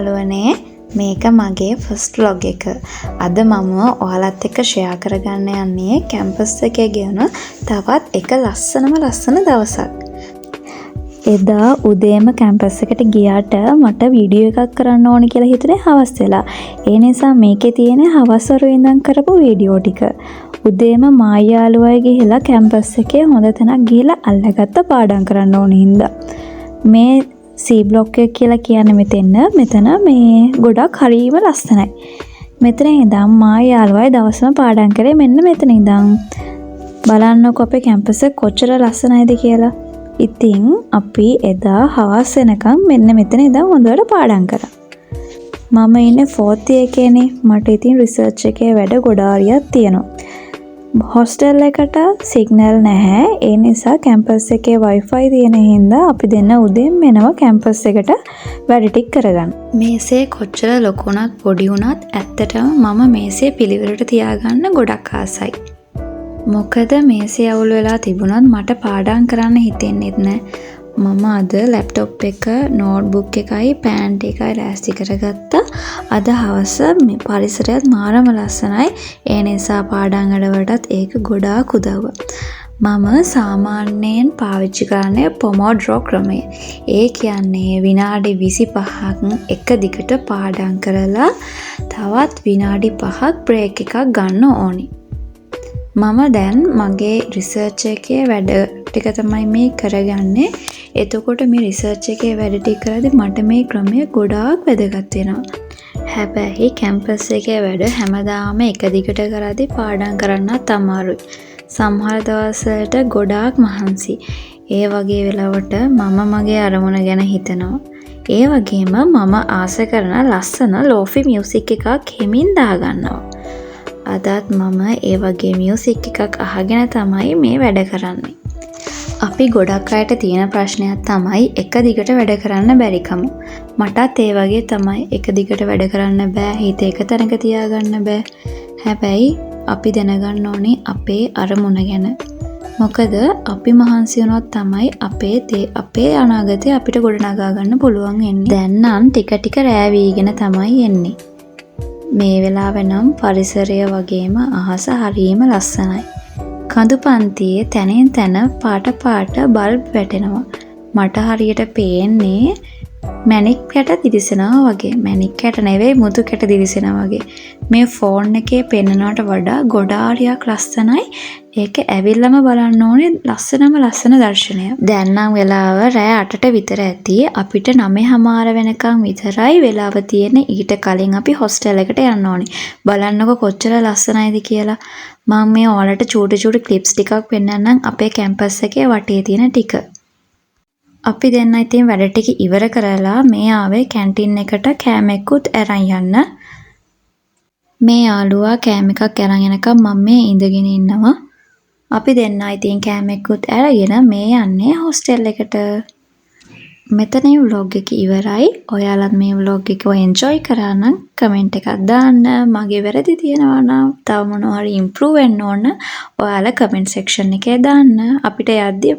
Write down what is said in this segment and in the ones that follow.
යාළුවනේ මේක මගේ ෆස්ට් vlog එක. අද මම ඔයාලත් එක්ක ෂෙයා කරගන්න යන්නේ කැම්පස් එකේ ගෙන තවත් එක ලස්සන දවසක්. එදා උදේම කැම්පස් එකට ගියාට මට වීඩියෝ එකක් කරන්න ඕනි කියලා හිතුනේ හවස් වෙලා. ඒ නිසා මේකේ තියෙන හවස් වරු ඉඳන් කරපු වීඩියෝ ටික. උදේම මා යාළුවයි ගිහිලා කැම්පස් එකේ හොඳ තැනක් ගිහිලා අල්ලගත්ත පාඩම් කරන්න ඕනි හින්දා. මේ C block එක කියලා කියන්නේ මෙතන මේ ගොඩක් හරිම ලස්සනයි. මෙතන ඉඳන් මා යාළුවයි දවසම පාඩම් කරේ මෙන්න මෙතන ඉඳන්. බලන්නකො අපේ කැම්පස් එක කොච්චර ලස්සනයිද කියලා. ඉතින් අපි එදා හවස් වෙනකම් මෙන්න මෙතන ඉඳන් හොඳට පාඩම් කරා. මම ඉන්නේ 4th එකේනේ. මට ඉතින් රිසර්ච් එකේ වැඩ ගොඩාරියක් තියෙනවා. හොස්ටල් එකට සිග්නල් නැහැ. ඒ නිසා කැම්පස් එකේ Wi-Fi තියෙන හින්දා අපි දෙන්න උදේම එනවා කැම්පස් එකට වැඩ ටික කරගන්න. මේසේ කොච්චර ලොකු වුණත් පොඩි වුණත් ඇත්තටම මම මේසේ පිළිවෙලට තියාගන්න ගොඩක් ආසයි. මොකද මේසේ අවුල් වෙලා තිබුණත් මට පාඩම් කරන්න හිතෙන්නේ නැහැ. මම අද ලැප්ටොප් එක, නෝට්බුක් එකයි, පෑන්ට් එකයි ලෑස්ති කරගත්තා. අද හවස මේ පරිසරයත් මාරම ලස්සනයි. ඒ නිසා පාඩම් වලටත් ඒක ගොඩාක් උදව්ව. මම සාමාන්‍යයෙන් පාවිච්චි කරන්නේ පොමෝඩ්‍රෝ ක්‍රමය. ඒ කියන්නේ විනාඩි 25ක් එක දිගට පාඩම් කරලා තවත් විනාඩි 5ක් බ්‍රේක් එකක් ගන්න ඕනි. මම දැන් මගේ රිසර්ච් එකේ වැඩ ටික තමයි මේ කරගන්නේ. එතකොට මේ රිසර්ච් එකේ වැඩ ටික කරද්දී මට මේ ක්‍රමය ගොඩාක් වැදගත් වෙනවා. හැබැයි කැම්පස් එකේ වැඩ හැමදාම එක දිගට කරද්දී පාඩම් කරන්නත් අමාරුයි. සමහර දවස්වලට ගොඩාක් මහන්සි. ඒ වගේ වෙලාවට මම මගේ අරමුණ ගැන හිතනවා. ඒ වගේම මම ආස කරන ලස්සන ලෝෆි මියුසික් එකක් හිමින් දාගන්නවා. අදත් මම ඒ වගේ මියුසික් එකක් අහගෙන තමයි මේ වැඩ කරන්නේ. අපි ගොඩක් අයට තියෙන ප්‍රශ්නයක් තමයි එක දිගට වැඩ කරන්න බැරිකම. මටත් ඒ වගේ තමයි එක දිගට වැඩ කරන්න බෑ. හිත එක තැනක තියාගන්න බෑ. හැබැයි අපි දැනගන්න ඕනේ අපේ අරමුණ ගැන. මොකද අපි මහන්සි වුණොත් තමයි අපේ අනාගතය අපිට ගොඩනගා ගන්න පුළුවන් වෙන්නේ. දැන් නම් ටික ටික රෑ වීගෙන තමයි එන්නේ. මේ වෙලාවේ නම් පරිසරය වගේම අහස හරියම ලස්සනයි. කඳු පන්තියේ තැනින් තැන පාට බල්බ් වැටෙනවා. මට හරියට පේන්නේ මැණික් කැට දිලිසෙනවා වගේ. මැණික් කැට නෙවෙයි මුතු කැට දිලිසෙනවා වගේ. මේ ෆෝන් එකේ පෙන්නනවට වඩා ගොඩාරියක් ලස්සනයි. ඒක ඇවිල්ලාම බලන්න ඕනේ ලස්සන දර්ශනය. දැන් නම් වෙලාව රෑ 8ට විතර ඇති. අපිට 9:00 වෙනකම් විතරයි වෙලාව තියෙන්නේ. ඊට කලින් අපි හොස්ටල් එකට යන්න ඕනේ. බලන්නකො කොච්චර ලස්සනයිද කියලා. මම මේ ඔයාලට චූටි ක්ලිප්ස් ටිකක් පෙන්නන්නම් අපේ කැම්පස් එකේ වටේ තියෙන ටික. අපි දෙන්න ඉතින් වැඩ ටික ඉවර කරලා මේ ආවේ කැන්ටින් එකට කෑම එකකුත් අරන් යන්න. මේ යාළුවා කෑම එකක් අරන් යනකම් මම මේ ඉඳගෙන ඉන්නවා. අපි දෙන්න ඉතින් කෑම එකකුත් අරගෙන මේ යන්නේ හොස්ටල් එකට. මෙතනින් vlog එක ඉවරයි. ඔයාලත් මේ vlog එක එන්ජොයි කරා නම් කමෙන්ට් එකක් දාන්න. මගේ වැරදි තියෙනවා නම් තව මොනවා හරි ඉම්ප්‍රූව් වෙන්න ඕන ඔයාලා කමෙන්ට් සෙක්ෂන් එකේ දාන්න. අපිට යද්දී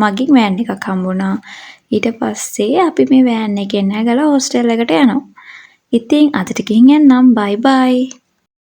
මගින් වෑන් එකක් හම්බුණා. ඊට පස්සේ අපි මේ වෑන් එකෙන් නැගලා හොස්ටල් එකට යනවා. ඉතින් අදට ගිහින් යන්නම්. බයි බයි.